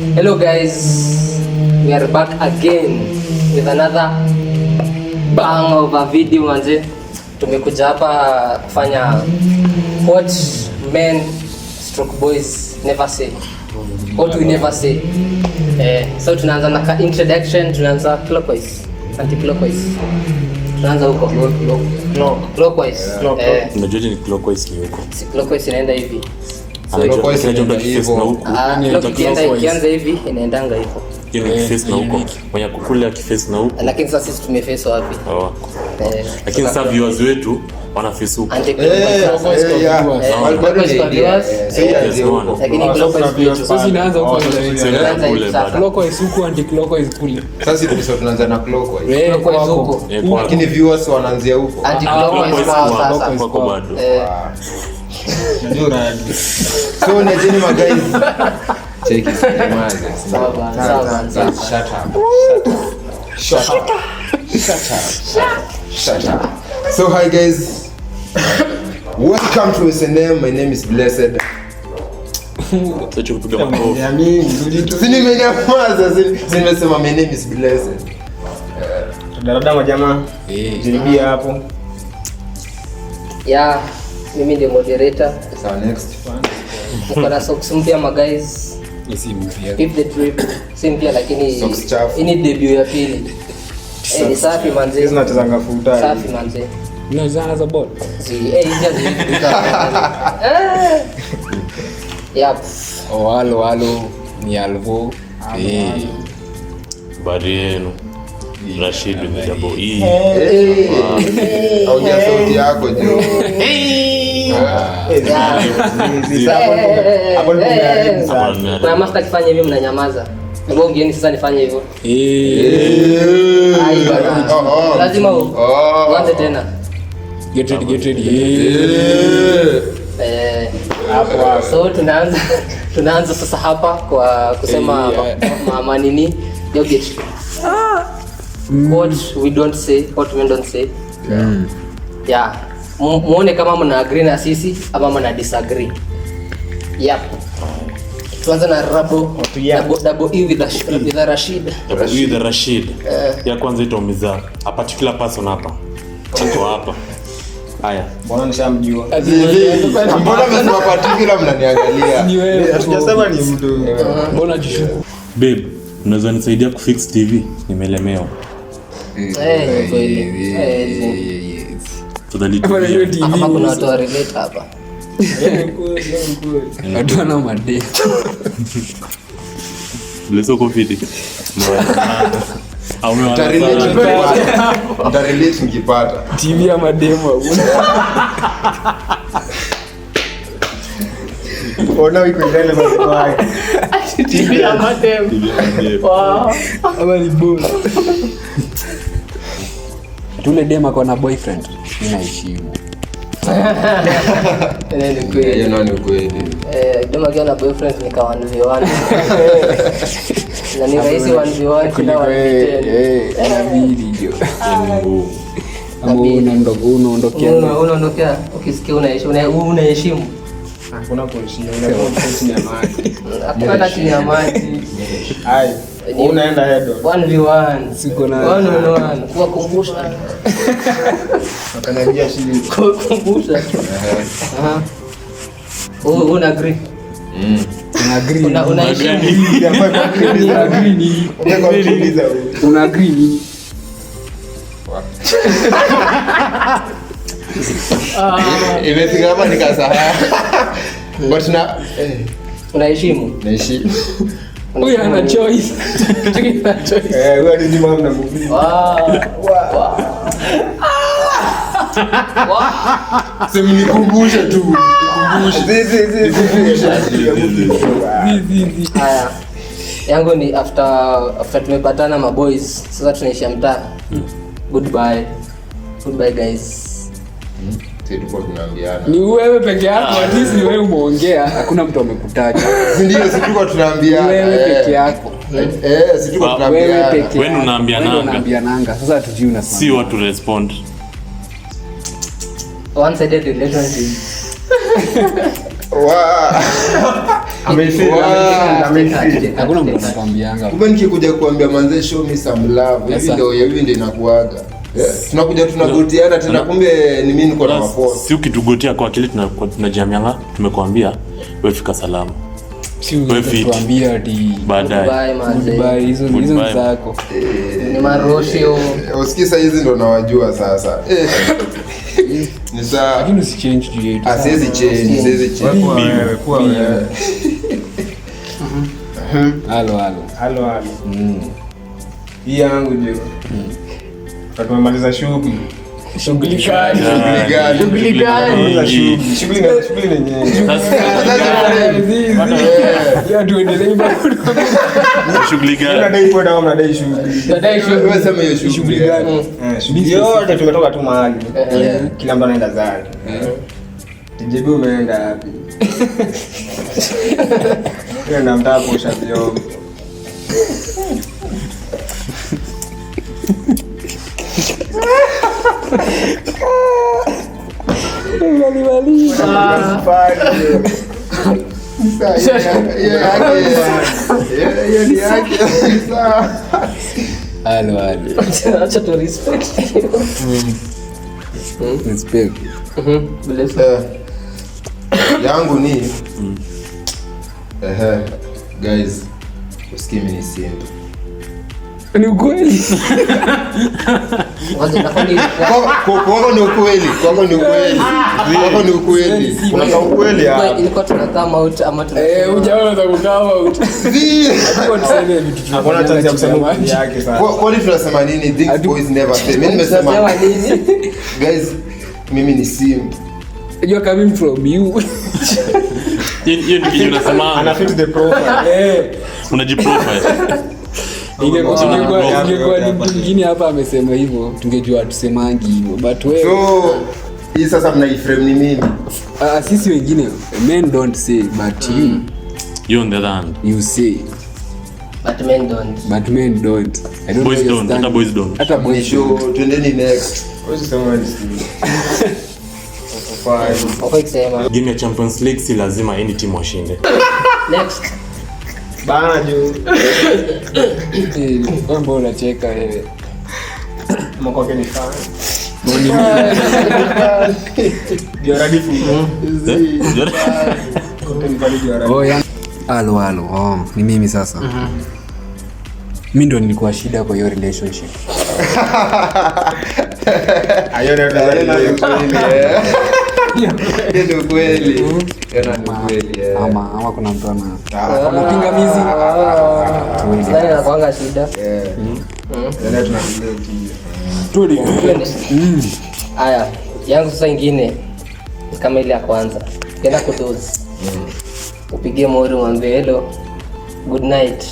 Hello guys, we are back again with another bang of a video manze. Tumekuja hapa kufanya what men stroke boys never say, what we never say. So tunaanza na introduction, tunaanza clockwise, anti-clockwise. Tunaanza huko clockwise. Unajua ni clockwise ni huko. Si clockwise inaenda hivi. So clockwise inaenda hivyo. Ikianza hivi inaendanga hivyo. Ile face na huko. Mwenye kukula kiface na huko. Lakini sasa sisi tumeface wapi? Lakini sasa viewers wetu wana face huko. Sasa inaanza huko. Clockwise huko anti-clockwise kule. Sasa hivi tunaanza na clockwise. Clockwise huko. Lakini viewers wanaanzia huko. Anti-clockwise sasa. Kwa bado. So najeni magays. Check it. Shut up. So hi guys. Welcome to SNM. My name is Blessed. Sasa kupiga makofi. Nimesema my name is Blessed. Dada majamaa. Jiribia hapo. Yeah, mimi ndio moderator. So next. Mkona socks mpya ma guys. Keep the trip. Si mpya lakini Socks chafu. Ini debut ya pili. Ni safi manze. Sisi tunachezanga futa. Safi manze. Unazana za ball. Si hizi Yep. Halo ni Alvo. Bari yenu. Rashid Mjabo hii. Ongea sauti yako jo. Kwa master kifanya hivi mnanyamaza. Ngo ongeeni sasa nifanye hivyo. Lazima uanze tena. Get ready. Hapo. So tunaanza sasa hapa kwa kusema mama nini? You get what we don't say, what men don't say. Yeah. Muone kama mna agree na sisi ama mna disagree. Yep. Tuanze na double E with Rashid. With Rashid. Ya kwanza itaumiza a particular person hapa. Chako hapa. Haya. Mbona nishamjua? Mbona mnasema particular mnaniangalia? Ni wewe. Hatujasema ni mtu. Mbona jishuku? Babe, unaweza nisaidia kufix TV? Nimelemewa. Hapa kuna watu wa relate hapa. Watu wana madeni. Leso confidi. Utarelate nikipata. TV ya mademo. Ona wiko ndani kwa TV ya madem. Wow. Ama ni bora. Tule dema kwa na boyfriend. Ninaheshimu. Ni kweli. Hiyo nani kweli? Dema kiwa na boyfriend ni kawa 1v1. Na ni rahisi 1v1 kila 1v10. Inabidi hiyo. Unaondokea ukisikia unaheshimu. Hakuna kuheshimu, unakuwa chini ya maji. Hakuna chini ya maji. Hai, unaenda head 1v1. Siko na 1v1 kuwakumbusha. Wakanajia shida. Kuwakumbusha. Una agree? Una agree. Unaheshimu. Una agree ni. Una agree ni. Imefika hapa nikasahau. But na unaheshimu. Naishi. Huyu ana choice. Wewe ni mama na mimi. Sema nikumbushe tu. Haya. Yangu ni after tumepatana ma boys. Sasa tunaishia mtaa. Goodbye guys. Tulikuwa tunaambiana. Ni wewe peke yako, at least ni wewe umeongea, hakuna mtu amekutaja. Ndio tulikuwa tunaambiana. Wewe peke yako. Tulikuwa tunaambiana. Wewe unaambiananga. Sasa hatujui unasema. Si watu respond. One sided relationship. Wow. Hakuna mtu anakwambianga. Kumbe nikikuja kuambia manze show me some love. Hivi ndio inakuaga. Tunakuja tunagotiana tena kumbe ni mimi niko na mapoa. Si ukitugotia kwa akili tunajamianga tumekuambia wewe fika salama. Si unatuambia ati baadaye. Goodbye hizo zako. Ni maroshio. Usikiza hizi ndo nawajua sasa. Ni sawa. Lakini usichange juu yetu. Siwezi change. Kwa wewe. Halo. Hii yangu ndio. Tumemaliza shughuli. Shughuli gani? Shughuli yenyewe. Ya tuendelee bado. Shughuli gani? Unadai kwenda au unadai shughuli? Wewe sema hiyo shughuli gani? Shughuli yote tumetoka tu mahali. Kila mtu anaenda zake. TJB umeenda wapi? Nenda mtaa kuosha vyombo. Acha tu respect. Respect. Yangu ni guys, usikie mimi ni simple. Ni ukweli. Kwako ni ukweli. Kuna ukweli hapa. Ilikuwa tunakama out ama Hujaona za kukama out. Hapo tuseme vitu. Hakuna chance ya kusema ukweli yake sasa. Kwani tunasema nini? These boys never say. Mimi nimesema nini? guys, mimi ni simple. You are coming from you. Hiyo ndio unasema Ana fit the profile. Unajiprofile. Ingekuwa ni mtu mwingine hapa amesema hivyo, tungejua tusemangi hivyo. But wewe So, hii sasa mnaiframe ni mimi. Sisi wengine men don't say but You on the other hand. you say. But men don't. But men don't. I don't Boys don't. understand. Hata boys don't. Hata boys Show twendeni next. Usisema ni sisi. Okay, sema. Game ya Champions League si lazima any team washinde. Next. Bana juu. Mambo unacheka wewe. Mkoke ni fan. Joradi Halo. Ni mimi sasa. Mimi ndo nilikuwa shida kwa hiyo relationship. Ndio kweli. Ama kuna mtu ana pingamizi. Nani anakuanga shida? Haya, yangu sasa ingine kama ile ya kwanza. Kenda kudozi. Upige mori mwambie hello. Good night.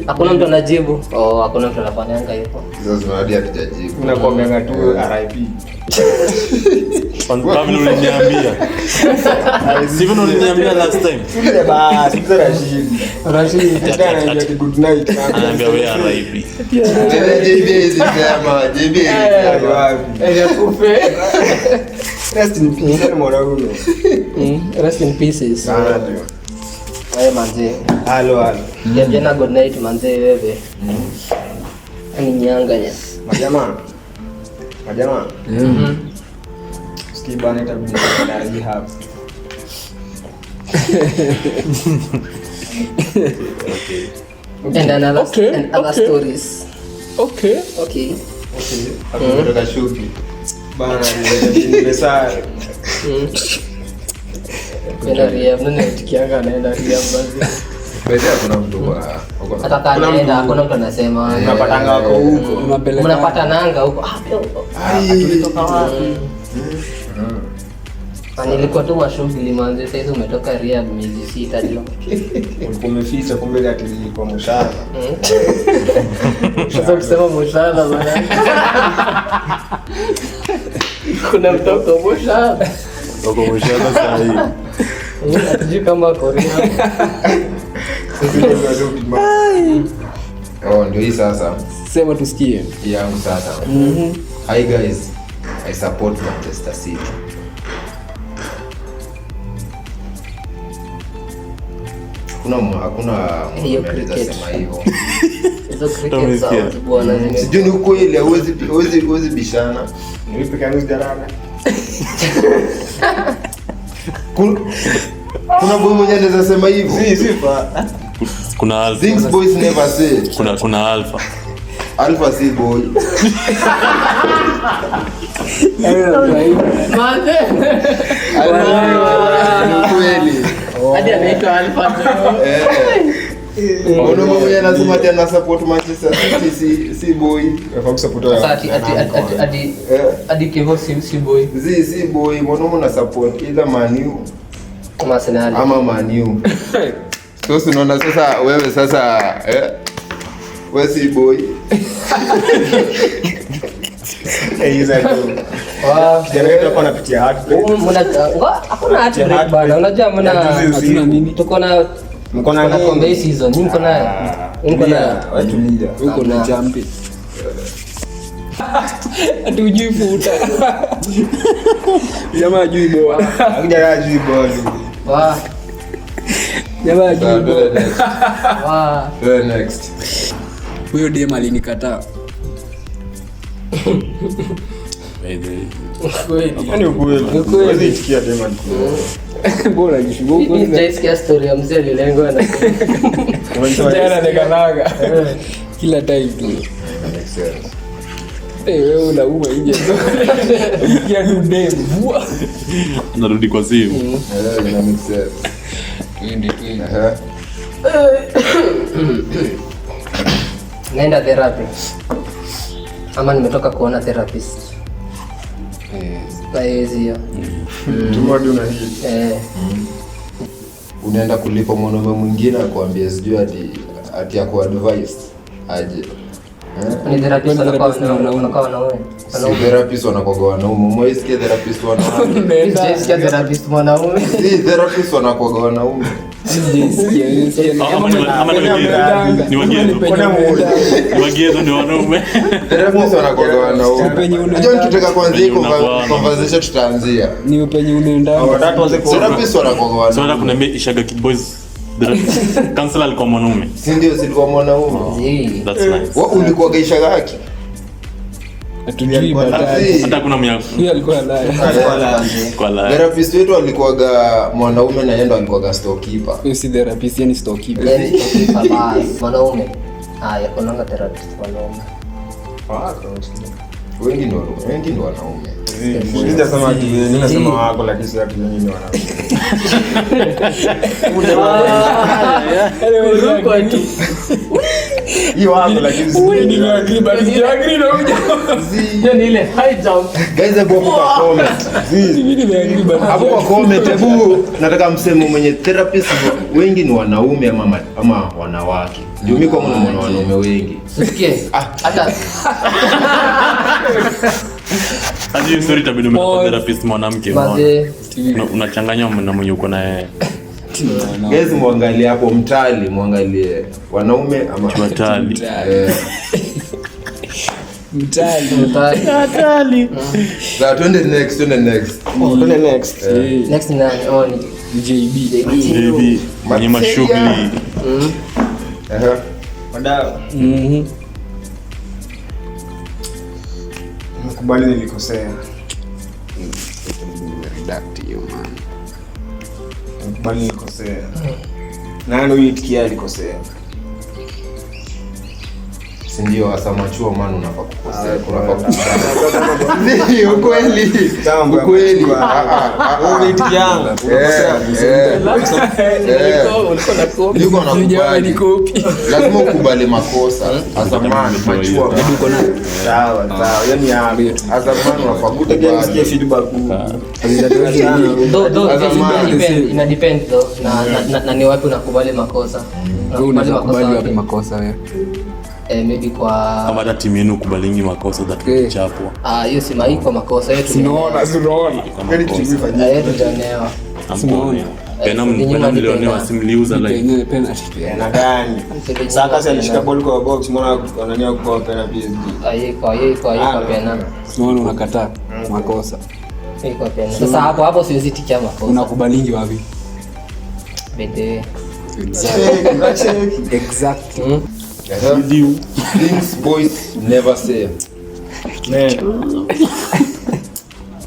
Hakuna mtu anajibu. Hakuna mtu anafanyanga hivyo. Sasa tunarudi hatujajibu. Unakuambia tu RIP. Pavlo uliniambia. Steven uliniambia last time. Basi Rashid. Tena good night. Anaambia wewe RIP. Rest in peace mwanangu. Rest in pieces. Wewe manze. Halo. Jana good night manze wewe. Ni nyanga ya. Majamaa. Sikia bana itabidi ndani hapa. And another stories. Okay. Kutoka shughuli. Bana nimesa. Kwenda Riyadh nani tikianga anaenda Riyadh basi. Basi hakuna mtu Hata kama anaenda hakuna mtu anasema Unapatanga wako huko. Mnapatananga huko. Tulitoka wapi? Nilikuwa tu mashughuli manze, sasa hizo umetoka Riyadh miezi 6 leo. Ulikuwa umeficha kumbe ati kwa mshahara. Sasa kusema mshahara bana. Kuna mtoto mshahara. Wako mshahara saa hii. Hatujui kama Korea. ndio hii sasa. Sema tusikie. Yangu sasa. Hi guys. I support Manchester City. Hakuna hiyo mwanaweza cricket. sema hivyo. Hizo cricket zao bwana zime. Sijui ni ukweli, huwezi bishana. Nipe kangu jarada. Kuna boy mwenye anaweza sema hivyo. Sifa. Kuna alpha. Things boys never say. Kuna alpha. Alpha si boy. Mate. Ni kweli. Hadi anaitwa Alpha. Ono mwenye anasema tena support Manchester City si boy. Unafaa kusupport Hadi Kevo si boy. Si boy, mbona una support ila Man U Kama Arsenal. ama Man U. So unaona sasa wewe sasa wewe si boy. hizo tu. Kijana wetu hapa anapitia heartbreak. Hakuna heartbreak bana. Unajua Hatuna nini? tuko na Mko na nini? kombe season. Niko na Watu nija. Uko na champi. Hatujui futa. Jamaa hajui boa. Hakija hajui boli. wa Jamaa hajui boa. wa Next. Huyo dem alinikataa. kweli. Yaani ukweli. Huwezi itikia tema ni Bora jishubuko. Mimi nitaisikia story ya mzee Lilengo na Jana nikanaga. Kila time tu. Makes sense. Wewe unauma nje. Ukikia tu dem. Vua. Anarudi kwa simu. Ina make sense. Twende. naenda therapy. Ama nimetoka kuona therapist. Baizi hiyo. Tumodi una hii. Unaenda kulipa mwanaume mwingine akwambia sijui ati ya kuadvise aje. Ni therapist wanakuwa wanaume. Si therapist wanakuwa wanaume. Mwaisikia therapist wanaume. Sikia therapist mwanaume. Si therapist wanakuwa wanaume. Ni wagezo ni wanaume. Therapist wanakuwa wanaume. Unajua nikitaka kuanzia hii conversation tutaanzia. Ni penye unaenda. Watatu wazee kwa. Therapist wanakuwa So wanaume. nataka kuniambia Ishaga Kid Boys cancel alikuwa mwanaume. Si ndio silikuwa mwanaume. That's nice. Wewe ulikuwa geisha gaki? Hatujui baadaye. Hata kuna miaka Huyo alikuwa naye. kwa la. Therapist wetu alikuwaga mwanaume na yeye ndo alikuwaga storekeeper. Huyo si therapist, yani storekeeper. Yaani mwanaume. Haya, kuna therapist mwanaume. Wengi ndo wanaume. Nitasema ati ninasema wako lakini si ati nyinyi wanaume. Hiyo wako lakini si nyinyi agree but si agree na mja. Hiyo ni ile high jump. Guys, hapo kwa comment. Hapo kwa comment hebu nataka msemo mwenye therapist wengi ni wanaume ama wanawake. Ndio mimi kwangu naona wanaume wengi. Sikie. Hata Hadi story tabidi umetoka therapist mwanamke. mazee Unachanganya na mwenye uko naye. Guys, muangalie hapo mtali, muangalie wanaume ama Mtali. Mtali. Za twende next. Twende next. next ni nani? Oh, ni JB. Baby, mwenye mashughuli. Wadau. Nakubali nilikosea. Nakubali nilikosea. Nani uitikia alikosea? si ndio hasa machuo maana unafaa kukosea, unafaa kukosea. Ni ukweli. Ukweli. Umeitikiana. Niko nakubali. Lazima ukubali makosa. Hasa maana machuo Uko na Sawa. Yaani hapo. hasa maana unafaa Utakia kukubali. feedback. Ina depend though na ni wapi unakubali makosa. wewe unakubali wapi makosa wewe? Maybe kwa Kama hata timu yenu kubalingi makosa that kuchapwa. hiyo si maiko makosa yetu. Unaona. Yaani kitu Yetu janewa. Amkonia. Pena mlionewa simliuza live. Yenyewe penalty. Na gani? Sasa alishika ball kwa box, mbona wanania kwa pena PSG? Ayeko pena. Unaona unakataa makosa. Ayeko pena. Sasa hapo siwezi tikia makosa. Unakubalingi wapi? Bede. Exactly. Things boys never say.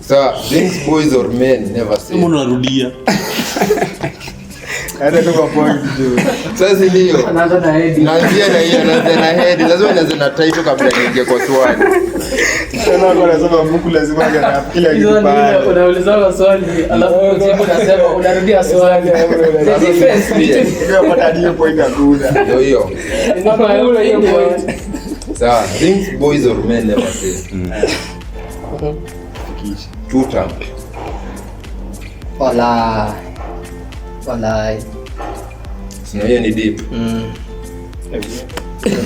So, things boys or men never say. Mbona unarudia? Hata kwa point tu. Sasa ndio. Anaanza na head. Naanzia na hiyo, naanzia na head. Lazima nianze na title kabla niingie kwa swali. Tena kwa nasema buku lazima na kila kitu pale. Unauliza swali, alafu jibu unasema unarudia swali. The difference Ndio pata hiyo point hakuna. Ndio hiyo. Unakula hiyo point. Sawa, things boys or men never say. Two term. Wala. Sina hiyo ni deep.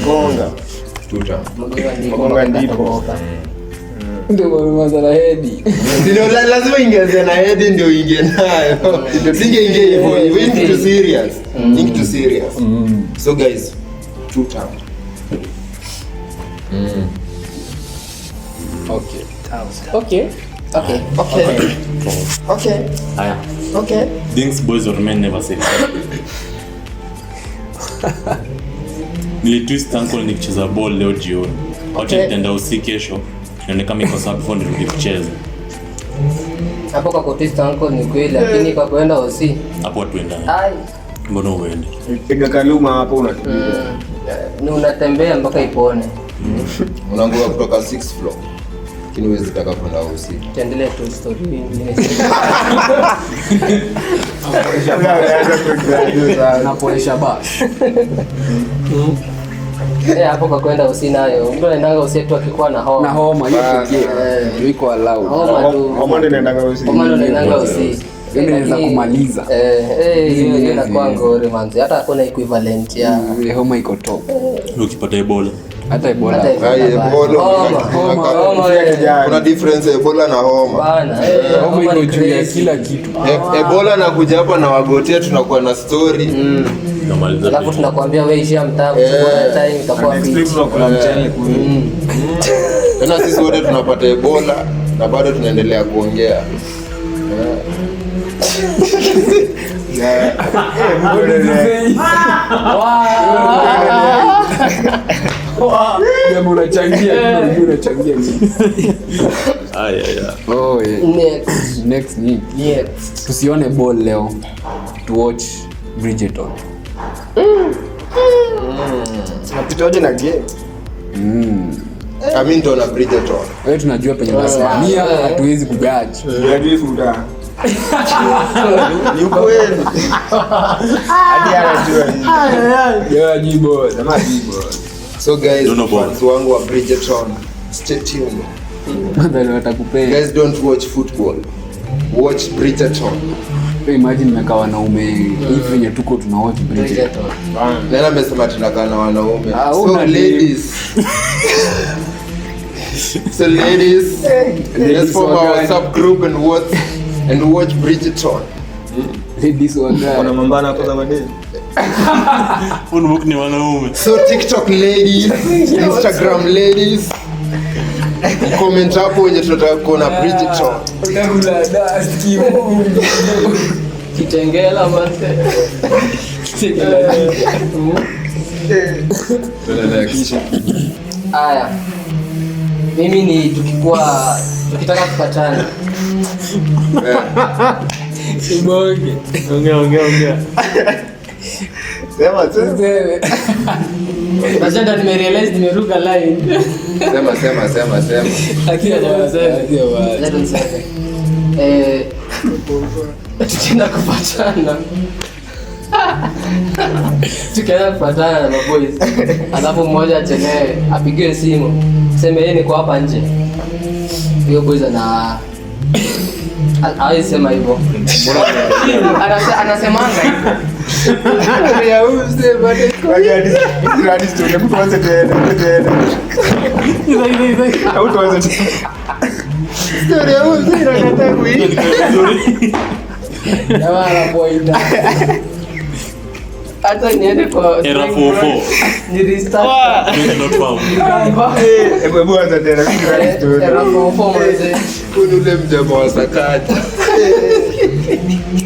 Konga. Two term. Konga ndipo. Ndio mwanzo na head. Ndio lazima ingeze na head ndio ingie nayo. Singeingia hivyo. Into too serious. Into too serious. So guys, two term. Okay. Haya. Okay. Things boys or men never say. Nilitwist ankle nikicheza ball leo jioni. Wacha nitaenda usiku kesho. Nione kama iko sawa before nirudi kucheza. Hapo kwa kutista ankle ni kweli, lakini kwa kwenda hosi. Hapo tuenda. Ai. Mbona uende? Piga kaluma hapo unatumia. Ni unatembea mpaka ipone. Unaanguka kutoka 6th floor. Lakini huwezi taka kwenda usiku. Tuendelee tu story nyingine. Napoesha basi. Hapo kwa kwenda hosi nayo. Mtu anaendanga hosi tu akikuwa na homa. Na homa hiyo pekee. Iko allowed. Homa tu. Homa ndio inaendanga hosi. Homa ndio inaendanga hosi. Ndio inaweza kumaliza. Hiyo inakuwa ngori manzi. Hata hakuna equivalent ya Homa iko top. Ukipata Ebola. Hata Ebola. Kuna difference Ebola na homa. Bana. Homa iko juu ya kila kitu. Ebola na kuja hapa na wagotea tunakuwa na story. Namaliza. Alafu tunakwambia wewe ishia mtaa kwa time itakuwa Next week fit. tunakula mchele kule. Tena sisi wote tunapata Ebola na bado tunaendelea kuongea. Jambo unachangia nini? Aya. Oh, yeah. Next ni Next. tusione ball leo. To watch Bridgerton. Tunapitaje na game? Mimi ndo na Bridgerton. Wewe tunajua penye nasimamia, hatuwezi kugaji. Ndio fuda. Ni ukweli. Hadi anajua hivi. Yeah, jibo. Sema jibo. So guys, Don't know fans wangu wa Bridgerton, stay tuned. Madhali watakupea. Guys, don't watch football. Watch Bridgerton. Imagine meka wanaume hivi venye tuko tuna watch Bridgerton. Nani amesema tunakaa na wanaume? So una ladies. So ladies, let's form our wagani. subgroup and watch Bridgerton. Ladies Kuna wagani. mambana hapo za madeni. Unamuk ni wanaume. So TikTok ladies, Instagram ladies, comment hapo wenye tunataka kuona Bridgerton. Unakula dust kimu. Kitengela mate. Aya. Mimi ni tukitaka kupatana. Ibonge. Ongea. Sema tu. Najua nimerealize nimeruka line. Sema. Lakini let me say. Tukienda kupatana. Tukienda kupatana na maboys. Alafu mmoja achelewe, apigiwe simu. Sema yeye niko hapa nje. Hiyo boys hawezi sema hivyo. Anasemanga hivyo. Hadi story mtu anze tena. Au tuanze tena. Story au zira nataka kuishi. Jamaa anapoita. Hata niende kwa Era 44. ni restart. Not found. Hebu anza tena story. Era 44 mzee. Kuna ule mjamaa wa sakata.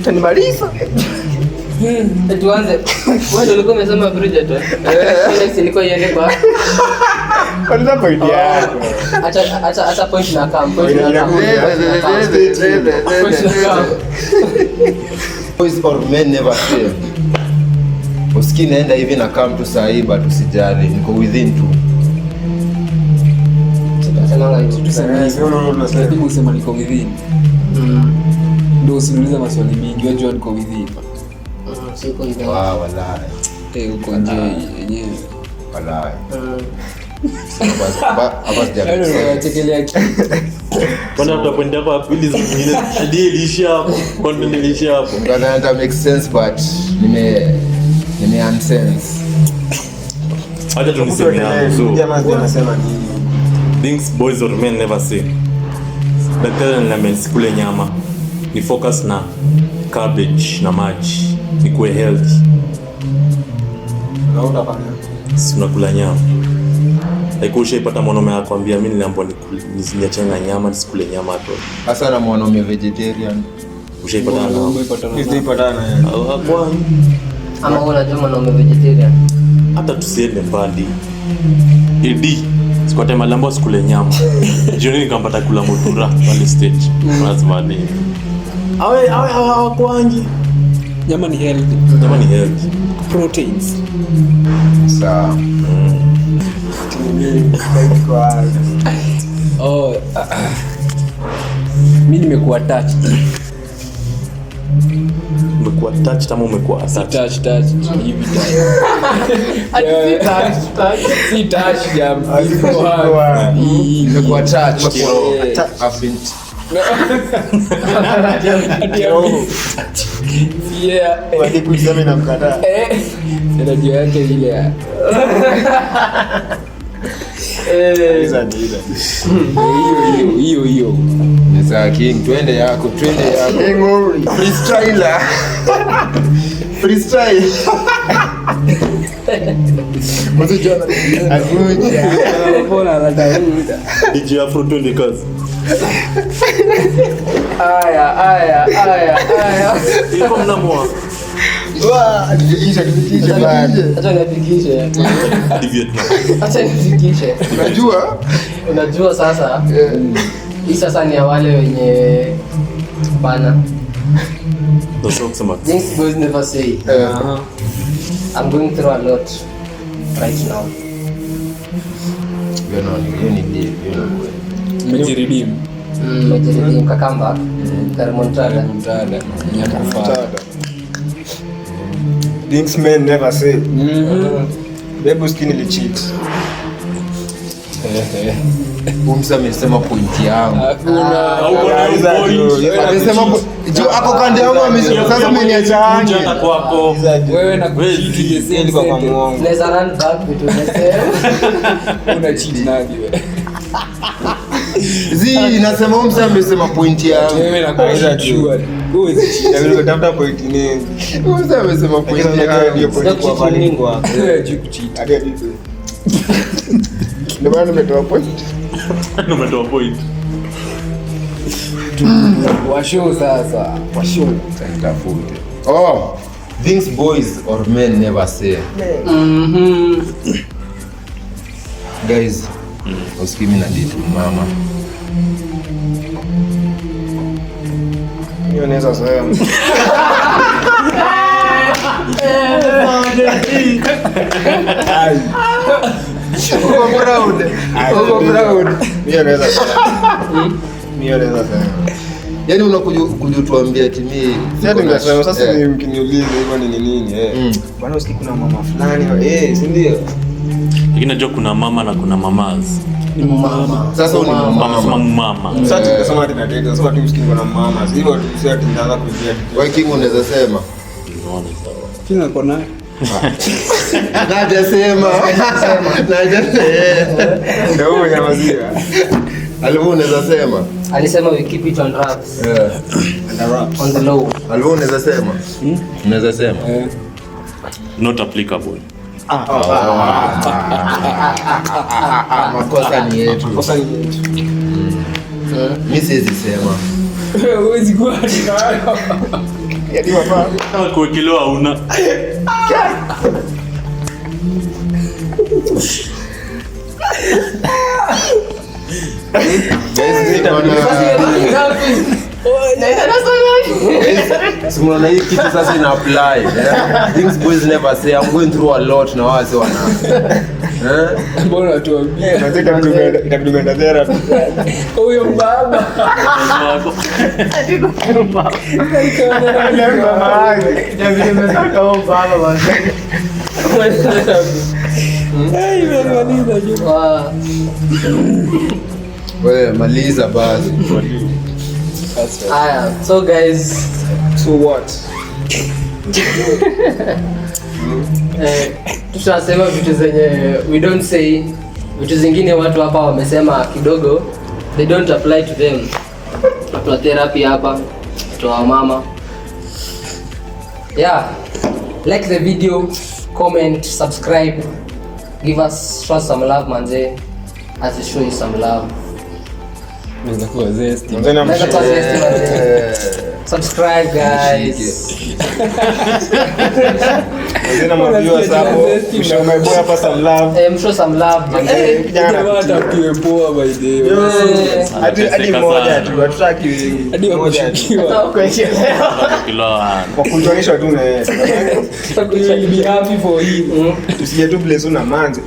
Tanimaliza. Tuanze. Wewe ndio ulikuwa umesema Bridget. Next ilikuwa iende kwa. Kwanza point yako. Acha point na come. Boys or men never say. Usikii naenda hivi na come tu saa hii but usijali. Niko within tu. Lazima usema niko within. Ndio usiniulize maswali mingi, wajua niko within. Siko hivyo. Wow, wallahi. Uko nje yenyewe. Wallahi. Hapa Yaani sijali. unachekelea kitu. Bwana tutakwenda kwa pili zingine. Hadi ilisha hapo. Content ilisha hapo. Gonna make sense but nime unsense. Acha tuniseme hapo. So Jamaa anasema nini? things boys or men never say. Daktari ananiambia sikule nyama. Ni focus na cabbage na maji. Nikuwe healthy. Na utafanya. Si unakula nyama. Like ushaipata mwanaume akwambia mimi niliambiwa niachane na nyama, nisikule nyama tu. Hasa na mwanaume vegetarian. Ushaipata nao. Nisipatana. Kwa Ama unajua mwanaume vegetarian. hata tusiende mbali. Edi siku time alambo sikule nyama. Jioni nikampata kula mutura pale stage. Lazima ni. Awe kwangi. Nyama ni healthy. Nyama ni healthy. Proteins. Sawa. Oh. Mimi nimekuwa touched. Umekuwa touched ama umekuwa attached? Touched hivi touch. Si touch jam. Nimekuwa touched. Yeah. I've been Yeah. Wadi kusema inamkataa. Ndio yake ile ya. Hiyo. Meza King, twende yako. Freestyler. Freestyle. Mwanzo jana. Aguja. Mbona anatafuta? DJ Afro 20 kazi. Aya. Iko mnamoa. Tufikisha bado. Acha nifikishe. Hadi Vietnam. Acha nifikishe. Unajua sasa. Hii sasa ni ya wale wenye bana. Ndio sio kusema. Things boys never say. I'm going through a lot right now. Hiyo ni deep. Mejiridim. Majiridi mkakamba. Karmontada. Mtada. Nyakufaa. Things men never say. Baby skin ili cheat. Umsa amesema pointi yangu. Hakuna. Amesema jo ako kande yangu amesema sasa umeniacha anje. Kuja kwako. Wewe na Wewe kuchiti Kwa muongo. Let's run back to the same. una cheat nani wewe? Nasema umsa amesema pointi yangu. Wewe na kuchiti. Wewe cheat. Ndio tafuta point nini? Umsa amesema pointi yangu. Point kwa value kwa. Wewe hujui kucheat. Hadi hadi. Ndio maana nimetoa point. Umetoa point. Washow sasa. Tafute. Oh, things boys or men never say. Guys, usikii mimi na date mama. Hiyo naweza sema. Uko proud. Hiyo naweza sema. Hiyo naweza sema. Yaani unakuja kutuambia ati mimi Sasa ningesema sasa ni mkiniuliza hivyo ni nini bwana usikii kuna mama fulani si ndio? Lakini najua kuna mama na kuna mamas. Ni mama. Sasa ni Mama mama. mama. Sasa tunasema tena tena sasa tu msikii kuna mama hivyo tu sio tunaanza kuingia Wewe King unaweza sema. Unaona sawa. Kina kona. Najasema. Najasema. ndio nyamazia Alivyo unaweza sema. Alisema we keep it on wraps. Under wraps. On the low. Alivyo unaweza sema. Unaweza sema. Not applicable. Makosa ni yetu. Kosa ni yetu. Mimi siwezi sema. Huwezi kuwa hapo. Yaani hapa. Kama kuwekelewa hauna. Simona hii kitu sasa ina apply. Things boys never say. I'm going through a lot na wase wana. Mbona tuambie nataka nitakuenda therapy. Huyo baba. Wewe maliza basi. Aya, so guys, So what? tutasema vitu zenye we don't say, vitu zingine watu hapa wamesema kidogo they don't apply to them. Watu wa therapy hapa, watu wa mama. Yeah, like the video, comment, subscribe, show us some love manze, as we show you some love. Naweza kuwa zesty. Mzee Naweza kuwa zesty manze. Subscribe guys. na maviewers hapo. Show my boy hapa some love. Show some love manze. Kijana Atapiwe poa by the way. hadi moja tu, hatutaki wengi. Hadi wakushikiwa. Kwa kutuonyesha tu na yeye. We'll be happy for him. Tusije tu bless na manzi.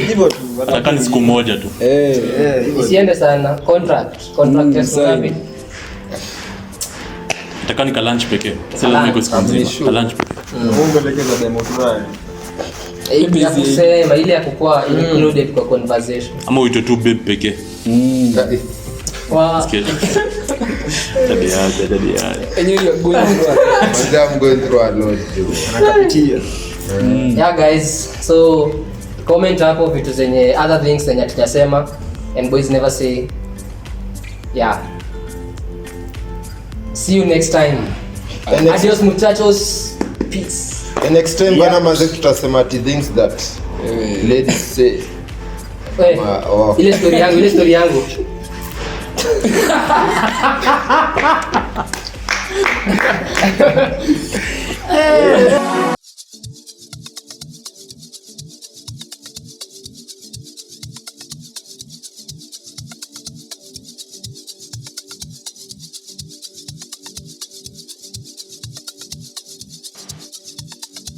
Hivyo tu. Nataka ni siku moja tu. Isiende sana. Contract ya siku ngapi? Nataka ni ka lunch pekee. Sasa lazima iko siku nzima. Ka lunch pekee. Mungu elekeza demo fulani. Ya kusema ile ya kukua included kwa conversation. Ama uito tu babe pekee. Wow. Sikia. Tabia. Enyewe you're going through. I'm going through a lot too. Anakapitia. Yeah guys, so comment hapo vitu zenye other things zenye tutasema and boys never say. Yeah. See you next time. Adios muchachos. Peace. And next time bana manze tutasema things that ladies say. Hey, ile story yangu.